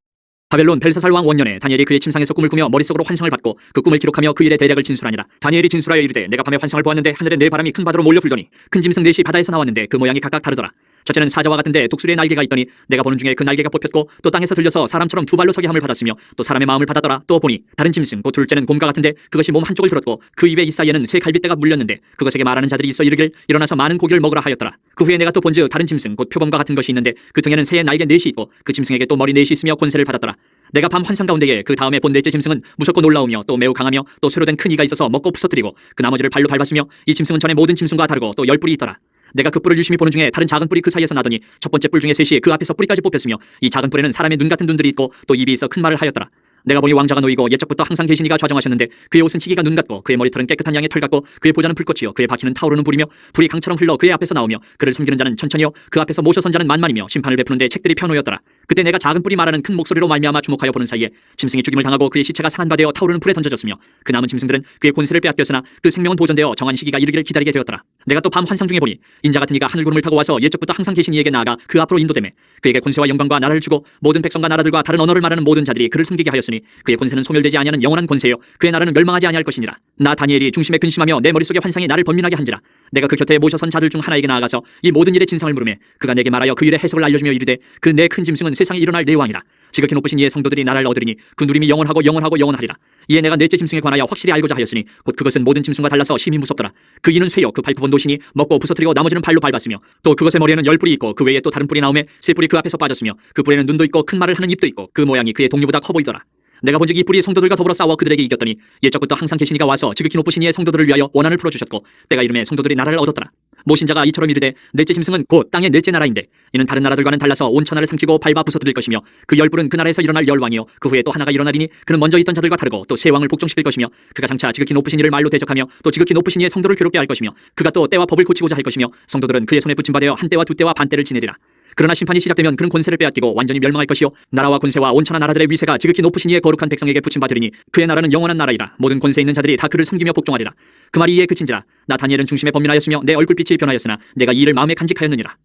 바벨론 벨사살 왕 원년에 다니엘이 그의 침상에서 꿈을 꾸며 머릿속으로 환상을 받고 그 꿈을 기록하며 그 일의 대략을 진술하니라. 다니엘이 진술하여 이르되 내가 밤에 환상을 보았는데 하늘에 네 바람이 큰 바다로 몰려 불더니 큰 짐승 넷이 바다에서 나왔는데 그 모양이 각각 다르더라. 첫째는 사자와 같은데 독수리의 날개가 있더니 내가 보는 중에 그 날개가 뽑혔고 또 땅에서 들려서 사람처럼 두 발로 서게 함을 받았으며 또 사람의 마음을 받았더라. 또 보니 다른 짐승 곧 둘째는 곰과 같은데 그것이 몸 한쪽을 들었고 그 입에 이 사이에는 새 갈빗대가 물렸는데 그것에게 말하는 자들이 있어 이르길 일어나서 많은 고기를 먹으라 하였더라. 그 후에 내가 또 본즉 다른 짐승 곧 표범과 같은 것이 있는데 그 등에는 새의 날개 넷이 있고 그 짐승에게 또 머리 넷이 있으며 권세를 받았더라. 내가 밤 환상 가운데에 그 다음에 본 넷째 짐승은 무섭고 놀라우며 또 매우 강하며 또 쇠로 된 큰 이가 있어서 먹고 부서뜨리고 그 나머지를 발로 밟았으며 이 짐승은 전에 모든 짐승과 다르고 또 10뿔이 있더라. 내가 그 뿔을 유심히 보는 중에 다른 작은 뿔이 그 사이에서 나더니 첫 번째 뿔 중에 셋이 그 앞에서 뿌리까지 뽑혔으며 이 작은 뿔에는 사람의 눈 같은 눈들이 있고 또 입이 있어 큰 말을 하였더라. 내가 보니 왕자가 놓이고 옛적부터 항상 계신 이가 좌정하셨는데 그의 옷은 희기가 눈 같고 그의 머리털은 깨끗한 양의 털 같고 그의 보좌는 불꽃이요 그의 바퀴는 타오르는 불이며 불이 강처럼 흘러 그의 앞에서 나오며 그를 섬기는 자는 천천히요 그 앞에서 모셔 선 자는 만만이며 심판을 베푸는데 책들이 펴놓였더라. 그때 내가 작은 뿔이 말하는 큰 목소리로 말미암아 주목하여 보는 사이에 짐승이 죽임을 당하고 그의 시체가 상한 바 되어 타오르는 불에 던져졌으며 그 남은 짐승들은 그의 권세를 빼앗겼으나 그 생명은 보존되어 정한 시기가 이르기를 기다리게 되었더라. 내가 또 밤 환상 중에 보니 인자 같은 이가 하늘 구름을 타고 와서 옛적부터 항상 계신 이에게 나아가 그 앞으로 인도되매 그에게 권세와 영광과 나라를 주고 모든 백성과 나라들과 다른 언어를 말하는 모든 자들이 그를 섬기게 하였으니 그의 권세는 소멸되지 아니하는 영원한 권세요 그의 나라는 멸망하지 아니할 것이니라. 나 다니엘이 중심에 근심하며 내 머릿속의 환상이 나를 번민하게 한지라. 내가 그 곁에 모셔선 자들 중 하나에게 나아가서 이 모든 일의 진상을 물으매 그가 내게 말하여 그 일의 해석을 알려주며 이르되 그 내 큰 짐승은 세상에 일어날 내 왕이라. 지극히 높으신 이의 성도들이 나라를 얻으리니 그 누림이 영원하고 영원하고 영원하리라. 이에 내가 넷째 짐승에 관하여 확실히 알고자 하였으니 곧 그것은 모든 짐승과 달라서 심히 무섭더라. 그 이는 쇠요 그 발톱은 노시니 먹고 부서뜨리고 나머지는 발로 밟았으며 또 그것의 머리에는 10뿔이 있고 그 외에 또 다른 뿔이 나오매 세 뿔이 그 앞에서 빠졌으며 그 뿔에는 눈도 있고 큰 말을 하는 입도 있고 그 모양이 그의 동류보다 커 보이더라. 내가 본즉 이 뿔이 성도들과 더불어 싸워 그들에게 이겼더니 옛적부터 항상 계신 이가 와서 지극히 높으신 이의 성도들을 위하여 원한을 풀어주셨고 때가 이름에 성도들이 나라를 얻었더라. 모신 자가 이처럼 이르되 넷째 짐승은 곧 땅의 넷째 나라인데 이는 다른 나라들과는 달라서 온 천하를 삼키고 밟아 부서뜨릴 것이며 그 10뿔은 그 나라에서 일어날 열왕이요 그 후에 또 하나가 일어나리니 그는 먼저 있던 자들과 다르고 또 새 왕을 복종시킬 것이며 그가 장차 지극히 높으신 이를 말로 대적하며 또 지극히 높으신 이의 성도를 괴롭게 할 것이며 그가 또 때와 법을 고치고자 할 것이며 성도들은 그의 손에 붙임받아 한 때와 두 때와 반 때를 지내리라. 그러나 심판이 시작되면 그는 권세를 빼앗기고 완전히 멸망할 것이요 나라와 권세와 온 천하 나라들의 위세가 지극히 높으신 이의 거룩한 백성에게 붙임받으리니 그의 나라는 영원한 나라이라. 모든 권세 있는 자들이 다 그를 섬기며 복종하리라. 그 말이 이에 그친지라. 나 다니엘은 중심에 번민하였으며 내 얼굴빛이 변하였으나 내가 이 일을 마음에 간직하였느니라.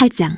8장.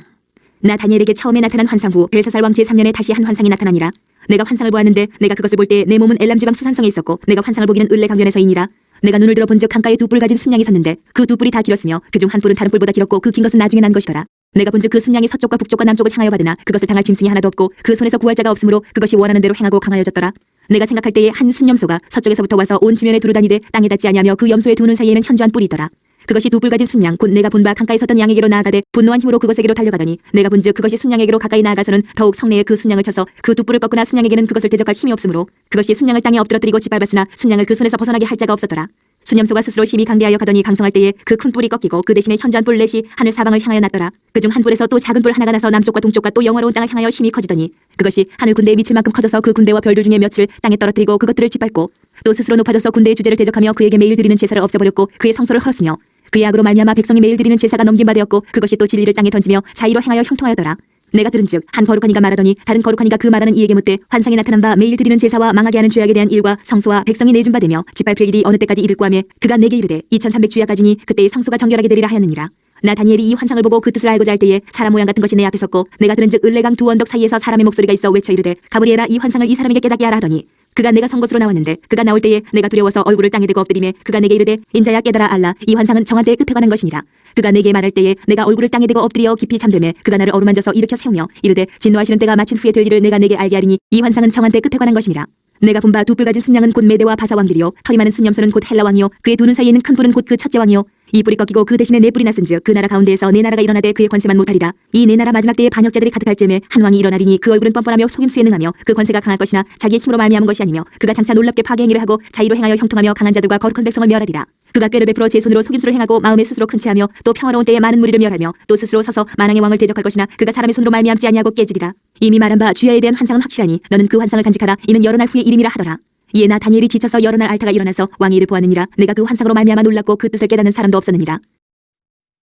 나 다니엘에게 처음에 나타난 환상 후 벨사살 왕 제3년에 다시 한 환상이 나타나니라. 내가 환상을 보았는데 내가 그것을 볼 때 내 몸은 엘람 지방 수산성에 있었고 내가 환상을 보기는 을레 강변에서이니라. 내가 눈을 들어 본즉 강가에 두 뿔 가진 순양이 섰는데 그 두 뿔이 다 길었으며 그중 한 뿔은 다른 뿔보다 길었고 그 긴 것은 나중에 난 것이더라. 내가 본즉 그 순양이 서쪽과 북쪽과 남쪽을 향하여 받으나 그것을 당할 짐승이 하나도 없고 그 손에서 구할 자가 없으므로 그것이 원하는 대로 행하고 강하여졌더라. 내가 생각할 때에 한 순염소가 서쪽에서부터 와서 온 지면에 두루다니되 땅에 닿지 아니하며 그 염소의 두 눈 사이에는 현저한 뿔이 있더라. 그것이 두 뿔 가진 순양 곧 내가 본 바 강가에 섰던 양에게로 나아가되 분노한 힘으로 그것에게로 달려가더니 내가 본즉 그것이 순양에게로 가까이 나아가서는 더욱 성내에 그 순양을 쳐서 그 두 뿔을 꺾으나 순양에게는 그것을 대적할 힘이 없으므로 그것이 순양을 땅에 엎드러뜨리고 짓밟았으나 순양을 그 손에서 벗어나게 할 자가 없었더라. 순염소가 스스로 심히 강대하여 가더니 강성할 때에 그 큰 뿔이 꺾이고 그 대신에 현저한 뿔 넷이 하늘 사방을 향하여 났더라. 그중 한 뿔에서 또 작은 뿔 하나가 나서 남쪽과 동쪽과 또 영화로운 땅을 향하여 심히 커지더니 그것이 하늘 군대에 미칠 만큼 커져서 그 군대와 별들 중에 몇을 땅에 떨어뜨리고 그것들을 짓밟고 또 스스로 높아져서 군대의 주제를 대적하며 그에게 매일 드리는 제사를 없애버렸고 그의 성소를 헐었으며 그의 악으로 말미암아 백성이 매일 드리는 제사가 넘긴 바 되었고 그것이 또 진리를 땅에 던지며 자의로 행하여 형통하였더라. 내가 들은즉 한 거룩한 이가 말하더니 다른 거룩한 이가 그 말하는 이에게 묻되 환상에 나타난 바 매일 드리는 제사와 망하게 하는 죄악에 대한 일과 성소와 백성이 내준 바 되며 짓밟힐 일이 어느 때까지 이를꼬 하매 그가 내게 이르되 2300주야까지니 그때의 성소가 정결하게 되리라 하였느니라. 나 다니엘이 이 환상을 보고 그 뜻을 알고자 할 때에 사람 모양 같은 것이 내 앞에 섰고 내가 들은즉 을레강 두 언덕 사이에서 사람의 목소리가 있어 외쳐 이르되 가브리엘아 이 환상을 이 사람에게 깨닫게 하라 하더니 그가 내가 선 곳으로 나왔는데 그가 나올 때에 내가 두려워서 얼굴을 땅에 대고 엎드리매 그가 내게 이르되 인자야 깨달아 알라 이 환상은 정한 때의 끝에 관한 것이니라. 그가 내게 말할 때에 내가 얼굴을 땅에 대고 엎드려 깊이 잠들매 그가 나를 어루만져서 일으켜 세우며 이르되 진노하시는 때가 마친 후에 될 일을 내가 내게 알게 하리니 이 환상은 정한 때 끝에 관한 것이니라. 내가 본 바 두 뿔 가진 순양은 곧 메대와 바사 왕들이요 털이 많은 순염소는 곧 헬라 왕이요 그의 두 눈 사이에 있는 큰 뿔은 곧 그 첫째 왕이요 이 뿔이 꺾이고 그 대신에 네 뿔이 났은즉 그 나라 가운데에서 네 나라가 일어나되 그의 권세만 못하리라. 이 네 나라 마지막 때에 반역자들이 가득할 즈음에 한 왕이 일어나리니 그 얼굴은 뻔뻔하며 속임수에 능하며 그 권세가 강할 것이나 자기의 힘으로 말미암은 것이 아니며 그가 장차 놀랍게 파괴 행위를 하고 자의로 행하여 형통하며 강한 자들과 거룩한 백성을 멸하리라. 그가 꾀를 베풀어 제 손으로 속임수를 행하고 마음에 스스로 큰 채하며 또 평화로운 때에 많은 무리를 멸하며 또 스스로 서서 만왕의 왕을 대적할 것이나 그가 사람의 손으로 말미암지 아니하고 깨지리라. 이미 말한 바 주야에 대한 환상은 확실하니 너는 그 환상을 간직하라. 이는 여러 날 후의 일임이라 하더라. 이에 나 다니엘이 지쳐서 여러 날 앓다가 일어나서 왕이 이를 보았느니라. 내가 그 환상으로 말미암아 놀랐고 그 뜻을 깨닫는 사람도 없었느니라.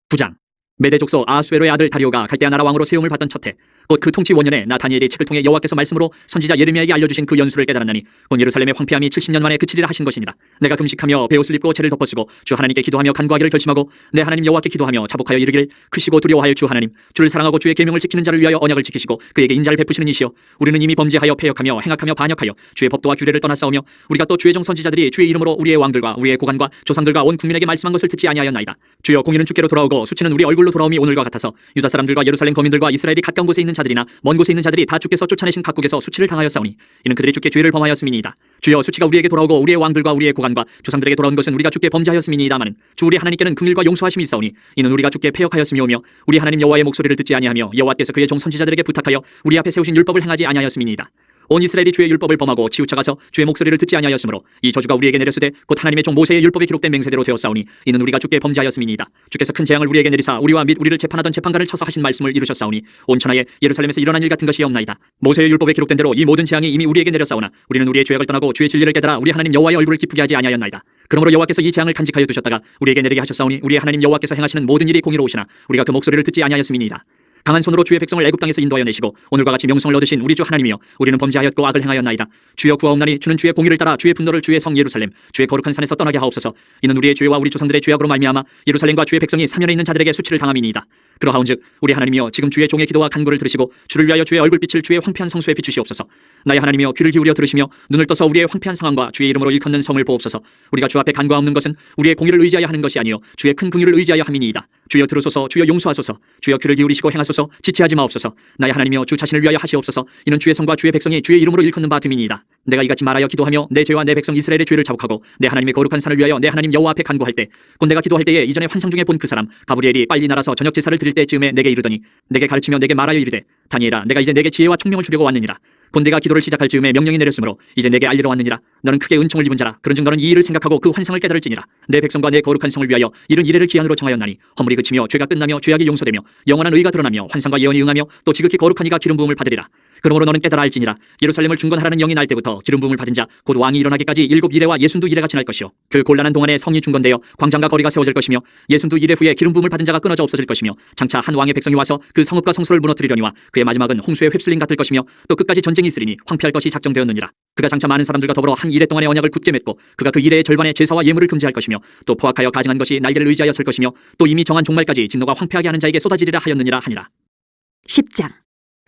9장. 메대 족속 아수에로의 아들 다리오가 갈대아 나라 왕으로 세움을 받던 첫해 곧 그 통치 원년에 나 다니엘이 책을 통해 여호와께서 말씀으로 선지자 예레미야에게 알려주신 그 연수를 깨달았나니 곧 예루살렘의 황폐함이 70년 만에 그치리라 하신 것이니라. 내가 금식하며 베옷을 입고 죄를 덮어쓰고 주 하나님께 기도하며 간구하기를 결심하고 내 하나님 여호와께 기도하며 자복하여 이르기를 크시고 두려워하여 주 하나님 주를 사랑하고 주의 계명을 지키는 자를 위하여 언약을 지키시고 그에게 인자를 베푸시는 이시여 우리는 이미 범죄하여 패역하며 행악하며 반역하여 주의 법도와 규례를 떠나 싸우며 우리가 또 주의 종 선지자들이 주의 이름으로 우리의 왕들과 우리의 고관과 조상들과 온 국민에게 말씀한 것을 듣지 아니하였나이다. 주여 공의는 주께로 돌아오고 수치는 우리 얼굴로 돌아옴이 오늘과 같아서 유다 사람들과 예루살렘 거민들과 이스라엘이 가까운 곳에 있는 자들이나 먼 곳에 있는 자들이 다 주께서 쫓아내신 각국에서 수치를 당하였사오니 이는 그들이 주께 죄를 범하였음이니이다. 주여 수치가 우리에게 돌아오고 우리의 왕들과 우리의 고관과 조상들에게 돌아온 것은 우리가 주께 범죄하였음이니이다마는 주 우리 하나님께는 긍휼과 용서하심이 있사오니 이는 우리가 주께 패역하였음이오며 우리 하나님 여호와의 목소리를 듣지 아니하며 여호와께서 그의 종 선지자들에게 부탁하여 우리 앞에 세우신 율법을 행하지 아니하였음이니이다. 온 이스라엘이 주의 율법을 범하고 치우쳐가서 주의 목소리를 듣지 아니하였으므로 이 저주가 우리에게 내렸으되 곧 하나님의 종 모세의 율법에 기록된 맹세대로 되었사오니 이는 우리가 주께 범죄하였음이니이다. 주께서 큰 재앙을 우리에게 내리사 우리와 및 우리를 재판하던 재판관을 쳐서 하신 말씀을 이루셨사오니 온 천하에 예루살렘에서 일어난 일 같은 것이 없나이다. 모세의 율법에 기록된 대로 이 모든 재앙이 이미 우리에게 내렸사오나 우리는 우리의 죄악을 떠나고 주의 진리를 깨달아 우리 하나님 여호와의 얼굴을 기쁘게 하지 아니하였나이다. 그러므로 여호와께서 이 재앙을 간직하여 두셨다가 우리에게 내리게 하셨사오니 우리의 하나님 여호와께서 행하시는 모든 일이 공의로우시나 우리가 그 목소리를 듣지 아니하였음이니이다. 강한 손으로 주의 백성을 애굽 땅에서 인도하여 내시고 오늘과 같이 명성을 얻으신 우리 주 하나님이여 우리는 범죄하였고 악을 행하였나이다. 주여 구하옵나니 주는 주의 공의를 따라 주의 분노를 주의 성 예루살렘 주의 거룩한 산에서 떠나게 하옵소서. 이는 우리의 죄와 우리 조상들의 죄악으로 말미암아 예루살렘과 주의 백성이 사면에 있는 자들에게 수치를 당함이니이다. 그러하온즉 우리 하나님이여 지금 주의 종의 기도와 간구를 들으시고 주를 위하여 주의 얼굴빛을 주의 황폐한 성소에 비추시옵소서. 나의 하나님이여 귀를 기울여 들으시며 눈을 떠서 우리의 황폐한 상황과 주의 이름으로 일컫는 성을 보옵소서. 우리가 주 앞에 간구하옵는 것은 우리의 공의를 의지하여 하는 것이 아니요 주의 큰 긍휼을 의지하여 함이니이다. 주여 들으소서. 주여 용서하소서. 주여 귀를 기울이시고 행하소서. 지체하지 마옵소서. 나의 하나님이여 주 자신을 위하여 하시옵소서. 이는 주의 성과 주의 백성이 주의 이름으로 일컫는 바 됨이니이다. 내가 이같이 말하여 기도하며 내 죄와 내 백성 이스라엘의 죄를 자복하고 내 하나님의 거룩한 산을 위하여 내 하나님 여호와 앞에 간구할 때 곧 내가 기도할 때에 이전에 환상 중에 본 그 사람 가브리엘이 빨리 날아서 저녁 제사를 드릴 때쯤에 내게 이르더니 내게 가르치며 내게 말하여 이르되 다니엘아 내가 이제 내게 지혜와 총명을 주려고 왔느니라. 곧 내가 기도를 시작할 즈음에 명령이 내렸으므로 이제 내게 알리러 왔느니라. 너는 크게 은총을 입은 자라. 그런즉 너는 이 일을 생각하고 그 환상을 깨달을지니라. 내 백성과 내 거룩한 성을 위하여 이른 이래를 기한으로 정하였나니 허물이 그치며 죄가 끝나며 죄악이 용서되며 영원한 의가 드러나며 환상과 예언이 응하며 또 지극히 거룩한 이가 기름 부음을 받으리라. 그러므로 너는 깨달아 알지니라. 예루살렘을 중건하라는 영이 날 때부터 기름 부음을 받은 자 곧 왕이 일어나기까지 7이레와 62이레가 지날 것이요 그 곤란한 동안에 성이 중건되어 광장과 거리가 세워질 것이며 62이레 후에 기름 부음을 받은 자가 끊어져 없어질 것이며 장차 한 왕의 백성이 와서 그 성읍과 성소를 무너뜨리려니와 그의 마지막은 홍수에 휩쓸림 같을 것이며 또 끝까지 전쟁이 있으리니 황폐할 것이 작정되었느니라. 그가 장차 많은 사람들과 더불어 한 이레 동안의 언약을 굳게 맺고 그가 그 이레의 절반의 제사와 예물을 금지할 것이며 또 포악하여 가증한 것이 날개를 의지하여 설 것이며 또 이미 정한 종말까지 진노가 황폐하게 하는 자에게 쏟아지리라 하였느니라 하니라. 10장.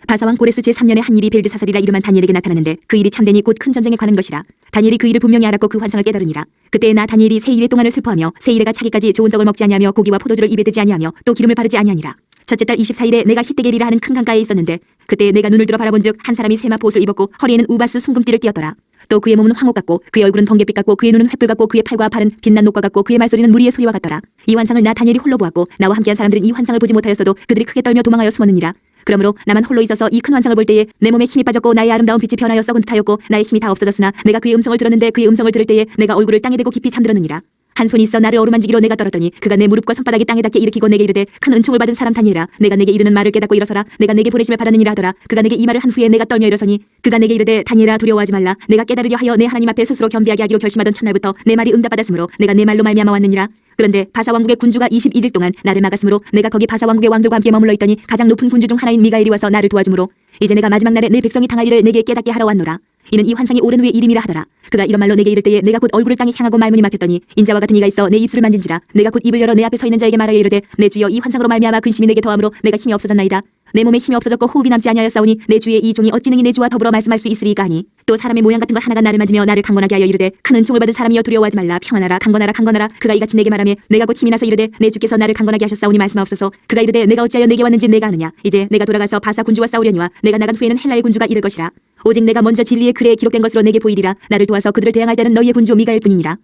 바사왕 고레스 제3년에 한 일이 벨드사살이라 이름한 다니엘에게 나타나는데 그 일이 참되니 곧 큰 전쟁에 관한 것이라. 다니엘이 그 일을 분명히 알았고 그 환상을 깨달으니라. 그때 나 다니엘이 새 이레 동안을 슬퍼하며 새 이레가 차기까지 좋은 떡을 먹지 아니하며 고기와 포도주를 입에 대지 아니하며 또 기름을 바르지 아니하니라. 첫째 달 24일에 내가 히데겔이라 하는 큰 강가에 있었는데 그때 내가 눈을 들어 바라본즉 한 사람이 세마포 옷을 입었고 허리에는 우바스 순금띠를 띠었더라. 또 그의 몸은 황옥 같고 그의 얼굴은 번갯빛 같고 그의 눈은 횃불 같고 그의 팔과 팔은 빛난 녹과 같고 그의 말소리는 무리의 소리와 같더라. 이 환상을 나 다니엘이 홀로 보았고 나와 함께한 사람들은 이 환상을 보지 못하였어도 그들이 크게 떨며 도망하여 숨었느니라. 그러므로 나만 홀로 있어서 이 큰 환상을 볼 때에 내 몸에 힘이 빠졌고 나의 아름다운 빛이 변하여 썩은 듯하였고 나의 힘이 다 없어졌으나 내가 그의 음성을 들었는데 그의 음성을 들을 때에 내가 얼굴을 땅에 대고 깊이 잠들었느니라. 한 손이 있어 나를 어루만지기로 내가 떨었더니 그가 내 무릎과 손바닥이 땅에 닿게 일으키고 내게 이르되 큰 은총을 받은 사람 다니엘아 내가 내게 이르는 말을 깨닫고 일어서라. 내가 내게 보내심을 받았느니라 하더라. 그가 내게 이 말을 한 후에 내가 떨며 일어서니 그가 내게 이르되 다니엘아 두려워하지 말라. 내가 깨달으려 하여 내 하나님 앞에 스스로 겸비하게 하기로 결심하던 첫날부터 내 말이 응답받았으므로 내가 내 말로 말미암아 왔느니라. 그런데 바사 왕국의 군주가 21일 동안 나를 막았으므로 내가 거기 바사 왕국의 왕들과 함께 머물러 있더니 가장 높은 군주 중 하나인 미가엘이 와서 나를 도와주므로 이제 내가 마지막 날에 내 백성이 당할 일을 내게 깨닫게 하러 왔노라. 이는 이 환상이 오랜 후의 일임이라 하더라. 그가 이런 말로 내게 이를 때에 내가 곧 얼굴을 땅에 향하고 말문이 막혔더니 인자와 같은 이가 있어 내 입술을 만진지라. 내가 곧 입을 열어 내 앞에 서 있는 자에게 말하여 이르되 내 주여 이 환상으로 말미암아 근심이 내게 더함으로 내가 힘이 없어졌나이다. 내 몸에 힘이 없어졌고 호흡이 남지 아니하였사오니 내 주의 이 종이 어찌 능히 내 주와 더불어 말씀할 수 있으리까 하니 또 사람의 모양 같은 것 하나가 나를 만지며 나를 강건하게 하여 이르되 큰 은총을 받은 사람이여 두려워하지 말라. 평안하라 강건하라 강건하라. 그가 이같이 내게 말하며 내가 곧 힘이 나서 이르되 내 주께서 나를 강건하게 하셨사오니 말씀하옵소서. 그가 이르되 내가 어찌하여 내게 왔는지 내가 아느냐. 이제 내가 돌아가서 바사 군주와 싸우려니와 내가 나간 후에는 헬라의 군주가 이를 것이라. 오직 내가 먼저 진리의 글에 기록된 것으로 내게 보이리라. 나를 도와서 그들을 대항할 때는 너희의 군주 미가엘 뿐이니라.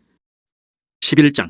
11장.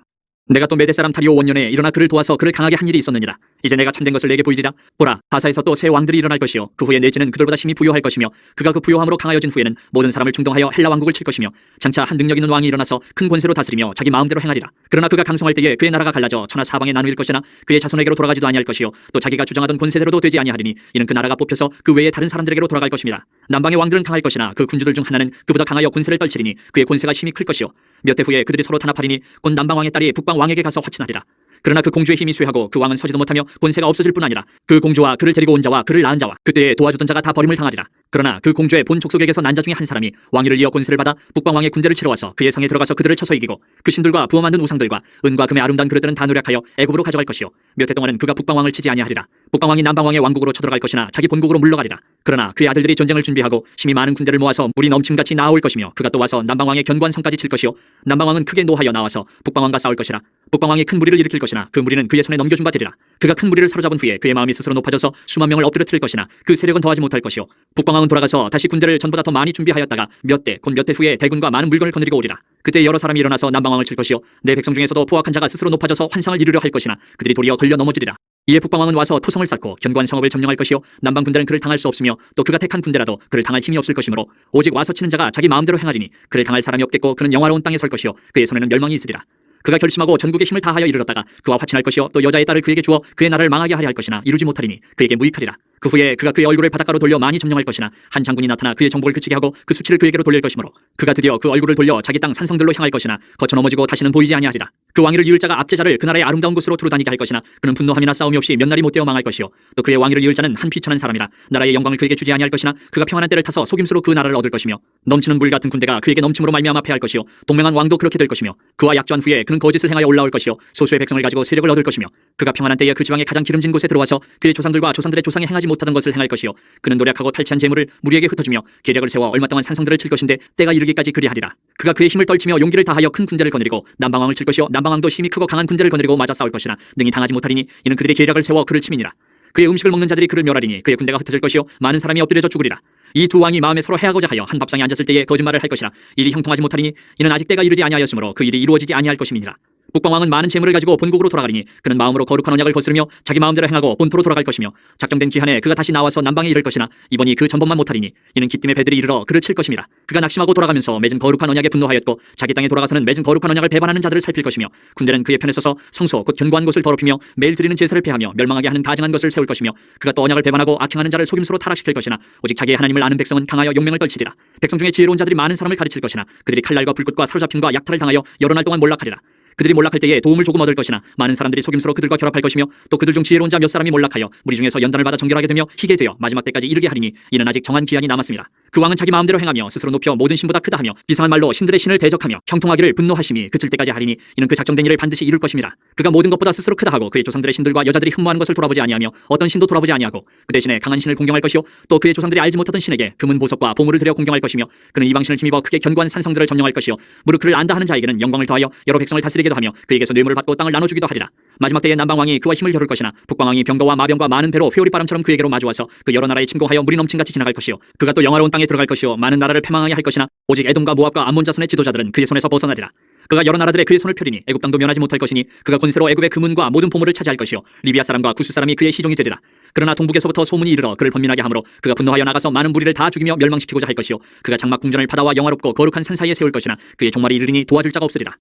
내가 또 메대 사람 다리오 원년에 일어나 그를 도와서 그를 강하게 한 일이 있었느니라. 이제 내가 참된 것을 내게 보이리라. 보라, 바사에서 또 새 왕들이 일어날 것이요 그 후에 내지는 그들보다 힘이 부요할 것이며 그가 그 부요함으로 강하여진 후에는 모든 사람을 충동하여 헬라 왕국을 칠 것이며 장차 한 능력 있는 왕이 일어나서 큰 권세로 다스리며 자기 마음대로 행하리라. 그러나 그가 강성할 때에 그의 나라가 갈라져 천하 사방에 나누일 것이나 그의 자손에게로 돌아가지도 아니할 것이요 또 자기가 주장하던 권세대로도 되지 아니하리니 이는 그 나라가 뽑혀서 그 외에 다른 사람들에게로 돌아갈 것입니다. 남방의 왕들은 강할 것이나 그 군주들 중 하나는 그보다 강하여 권세를 떨치리니 그의 권세가 힘이 클 것이요 몇 해 후에 그들이 서로 탄압하리니 곧 남방 왕의 딸이 북방 왕에게 가서 화친하리라. 그러나 그 공주의 힘이 쇠하고 그 왕은 서지도 못하며 권세가 없어질 뿐 아니라 그 공주와 그를 데리고 온 자와 그를 낳은 자와 그때에 도와주던 자가 다 버림을 당하리라. 그러나 그 공주의 본 족속에게서 난 자 중에 한 사람이 왕위를 이어 권세를 받아 북방 왕의 군대를 치러 와서 그의 성에 들어가서 그들을 쳐서 이기고 그 신들과 부어 만든 우상들과 은과 금의 아름다운 그릇들은 다 노력하여 애굽으로 가져갈 것이요 몇 해 동안은 그가 북방 왕을 치지 아니하리라. 북방 왕이 남방 왕의 왕국으로 쳐들어갈 것이나 자기 본국으로 물러가리라. 그러나 그의 아들들이 전쟁을 준비하고 힘이 많은 군대를 모아서 물이 넘침같이 나아올 것이며 그가 또 와서 남방 왕의 견고한 성까지 칠 것이요 남방 왕은 크게 노하여 나와서 북방 왕과 싸울 것이라. 북방 왕이 큰 무리를 일으킬 것이나 그 무리는 그의 손에 넘겨준 바 되리라. 그가 큰 무리를 사로잡은 후에 그의 마음이 스스로 높아져서 수만 명을 엎드려뜨릴 것이나 그 세력은 더하지 못할 것이요 북방 왕은 돌아가서 다시 군대를 전보다 더 많이 준비하였다가 몇 대 곧 몇 해 후에 대군과 많은 물건을 거느리고 오리라. 그때 여러 사람이 일어나서 남방 왕을 칠 것이요 내 백성 중에서도 포악한 자가 스스로 높아져서 환상을 이루려 할 것이나 그들이 도리어 걸려 넘어지리라. 이에 북방 왕은 와서 토성을 쌓고 견고한 성읍을 점령할 것이요 남방 군대는 그를 당할 수 없으며 또 그가 택한 군대라도 그를 당할 힘이 없을 것이므로 오직 와서 치는 자가 자기 마음대로 행하리니 그를 당할 사람이 없겠고 그는 영화로운 땅에 설 것이요 그의 손에는 멸망이 있으리라. 그가 결심하고 전국의 힘을 다하여 이르렀다가 그와 화친할 것이요 또 여자의 딸을 그에게 주어 그의 나라를 망하게 하려 할 것이나 이루지 못하리니 그에게 무익하리라. 그 후에 그가 그의 얼굴을 바닷가로 돌려 많이 점령할 것이나 한 장군이 나타나 그의 정복을 그치게 하고 그 수치를 그에게로 돌릴 것이므로 그가 드디어 그 얼굴을 돌려 자기 땅 산성들로 향할 것이나 거쳐 넘어지고 다시는 보이지 아니하리라. 그 왕위를 이을 자가 압제자를 그 나라의 아름다운 곳으로 두루 다니게 할 것이나 그는 분노함이나 싸움이 없이 몇 날이 못되어 망할 것이요 또 그의 왕위를 이을 자는 한 비천한 사람이라 나라의 영광을 그에게 주지 아니할 것이나 그가 평안한 때를 타서 속임수로 그 나라를 얻을 것이며 넘치는 물 같은 군대가 그에게 넘침으로 말미암아 패할 것이요 동맹한 왕도 그렇게 될 것이며 그와 약조한 후에 그는 거짓을 행하여 올라올 것이요 소수의 백성을 가지고 세력을 얻을 것이며 그가 평안한 때에 그 지방의 가장 기름진 곳에 들어와서 그의 조상들과 조상들의 조상이 행하지 못하던 것을 행할 것이요 그는 노력하고 탈취한 재물을 무리에게 흩어주며 계략을 세워 얼마 동안 산성들을 칠 것인데 때가 이르기까지 그리하리라. 그가 그의 힘을 떨치며 용기를 다하여 큰 군대를 거느리고 남방왕을 칠 것이요 남방왕도 힘이 크고 강한 군대를 거느리고 맞아 싸울 것이나 능히 당하지 못하리니 이는 그들의 계략을 세워 그를 치민이라. 그의 음식을 먹는 자들이 그를 멸하리니 그의 군대가 흩어질 것이요 많은 사람이 엎드려져 죽으리라. 이 두 왕이 마음에 서로 해하고자 하여 한 밥상에 앉았을 때에 거짓말을 할 것이라 일이 형통하지 못하리니 이는 아직 때가 이르지 아니하였으므로 그 일이 이루어지지 아니할 것임이니라. 북방왕은 많은 재물을 가지고 본국으로 돌아가리니 그는 마음으로 거룩한 언약을 거스르며 자기 마음대로 행하고 본토로 돌아갈 것이며 작정된 기한에 그가 다시 나와서 남방에 이를 것이나 이번이 그 전번만 못하리니 이는 기띔의 배들이 이르러 그를 칠 것임이라. 그가 낙심하고 돌아가면서 맺은 거룩한 언약에 분노하였고 자기 땅에 돌아가서는 맺은 거룩한 언약을 배반하는 자들을 살필 것이며 군대는 그의 편에 서서 성소 곧 견고한 곳을 더럽히며 매일 드리는 제사를 폐하며 멸망하게 하는 가증한 것을 세울 것이며 그가 또 언약을 배반하고 악행하는 자를 속임수로 타락시킬 것이나 오직 자기의 하나님을 아는 백성은 강하여 용맹을 떨치리라. 백성 중에 지혜로운 자들이 많은 사람을 가르칠 것이나 그들이 칼날과 불꽃과 사로잡힘과 약탈을 당하여 여러 날 동안 몰락하리라. 그들이 몰락할 때에 도움을 조금 얻을 것이나 많은 사람들이 속임수로 그들과 결합할 것이며 또 그들 중 지혜로운 자 몇 사람이 몰락하여 무리 중에서 연단을 받아 정결하게 되며 희게 되어 마지막 때까지 이르게 하리니 이는 아직 정한 기한이 남았습니다. 그 왕은 자기 마음대로 행하며 스스로 높여 모든 신보다 크다 하며 비상한 말로 신들의 신을 대적하며 형통하기를 분노하심이 그칠 때까지 하리니 이는 그 작정된 일을 반드시 이룰 것임이라. 그가 모든 것보다 스스로 크다 하고 그의 조상들의 신들과 여자들이 흠모하는 것을 돌아보지 아니하며 어떤 신도 돌아보지 아니하고 그 대신에 강한 신을 공경할 것이요 또 그의 조상들이 알지 못하던 신에게 금은 보석과 보물을 들여 공경할 것이며 그는 이방신을 힘입어 크게 견고한 산성들을 점령할 것이요 무릇 그를 안다 하는 자에게는 영광을 더하여 여러 백성을 다스리게도 하며 그에게서 뇌물을 받고 땅을 나눠주기도 하리라. 마지막 때에 남방왕이 그와 힘을 겨룰 것이나 북방왕이 병거와 마병과 많은 배로 회오리바람처럼 그에게로 마주와서 그 여러 나라에 침공하여 물이 넘친같이 지나갈 것이요 그가 또 영화로운 땅에 들어갈 것이요 많은 나라를 패망하게 할 것이나 오직 에돔과 모압과 암몬 자손의 지도자들은 그의 손에서 벗어나리라. 그가 여러 나라들의 그의 손을 펴리니 애굽 땅도 면하지 못할 것이니 그가 군세로 애굽의 금은과 모든 보물을 차지할 것이요 리비아 사람과 구스 사람이 그의 시종이 되리라. 그러나 동북에서부터 소문이 이르러 그를 번민하게 하므로 그가 분노하여 나가서 많은 무리를 다 죽이며 멸망시키고자 할 것이요 그가 장막 궁전을 바다와 영화롭고 거룩한 산 사이에 세울 것이나 그의 종말이 이르리니 도와줄 자가 없으리라.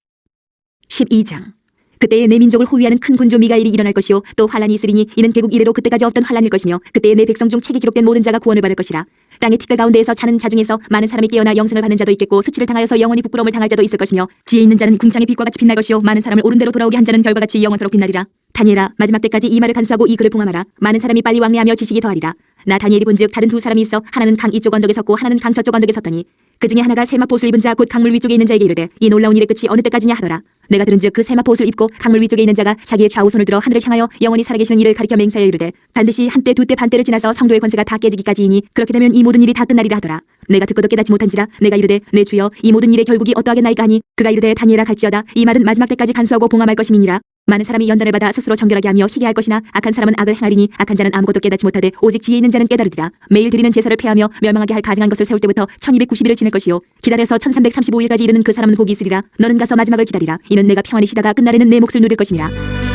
12장. 그때에 내 민족을 호위하는 큰 군조 미가엘이 일어날 것이요 또 환란이 있으리니 이는 개국 이래로 그때까지 없던 환란일 것이며 그때에 내 백성 중 책에 기록된 모든 자가 구원을 받을 것이라. 땅의 티끌 가운데에서 자는 자 중에서 많은 사람이 깨어나 영생을 받는 자도 있겠고 수치를 당하여서 영원히 부끄러움을 당할 자도 있을 것이며 지혜 있는 자는 궁창의 빛과 같이 빛날 것이요 많은 사람을 옳은 대로 돌아오게 한 자는 별과 같이 영원토록 빛나리라. 다니엘아 마지막 때까지 이 말을 간수하고 이 글을 봉함하라. 많은 사람이 빨리 왕래하며 지식이 더하리라. 나 다니엘이 본즉 다른 두 사람이 있어 하나는 강 이쪽 언덕에 섰고 하나는 강 저쪽 언덕에 섰더니 그 중에 하나가 세마포옷을 입은 자 곧 강물 위쪽에 있는 자에게 이르되 이 놀라운 일의 끝이 어느 때까지냐 하더라. 내가 들은즉 그 세마포옷을 입고 강물 위쪽에 있는 자가 자기의 좌우 손을 들어 하늘을 향하여 영원히 살아계시는 이를 가리켜 맹세하여 이르되 반드시 한때 두때 반때를 지나서 성도의 권세가 다 깨지기까지이니 그렇게 되면 이 모든 일이 다 끝나리라 하더라. 내가 듣고도 깨닫지 못한지라 내가 이르되 내 주여 이 모든 일의 결국이 어떠하겠나이까 하니 그가 이르되 다니엘아 갈지어다 이 말은 마지막 때까지 간수하고 봉함할 것임이니라. 많은 사람이 연단을 받아 스스로 정결하게 하며 희게 할 것이나 악한 사람은 악을 행하리니 악한 자는 아무것도 깨닫지 못하되 오직 지혜 있는 자는 깨달으리라. 매일 드리는 제사를 폐하며 멸망하게 할 가증한 것을 세울 때부터 1290일을 지낼 것이요 기다려서 1335일까지 이르는 그 사람은 복이 있으리라. 너는 가서 마지막을 기다리라. 이는 내가 평안히 쉬다가 끝날에는 내 몫을 누릴 것임이라.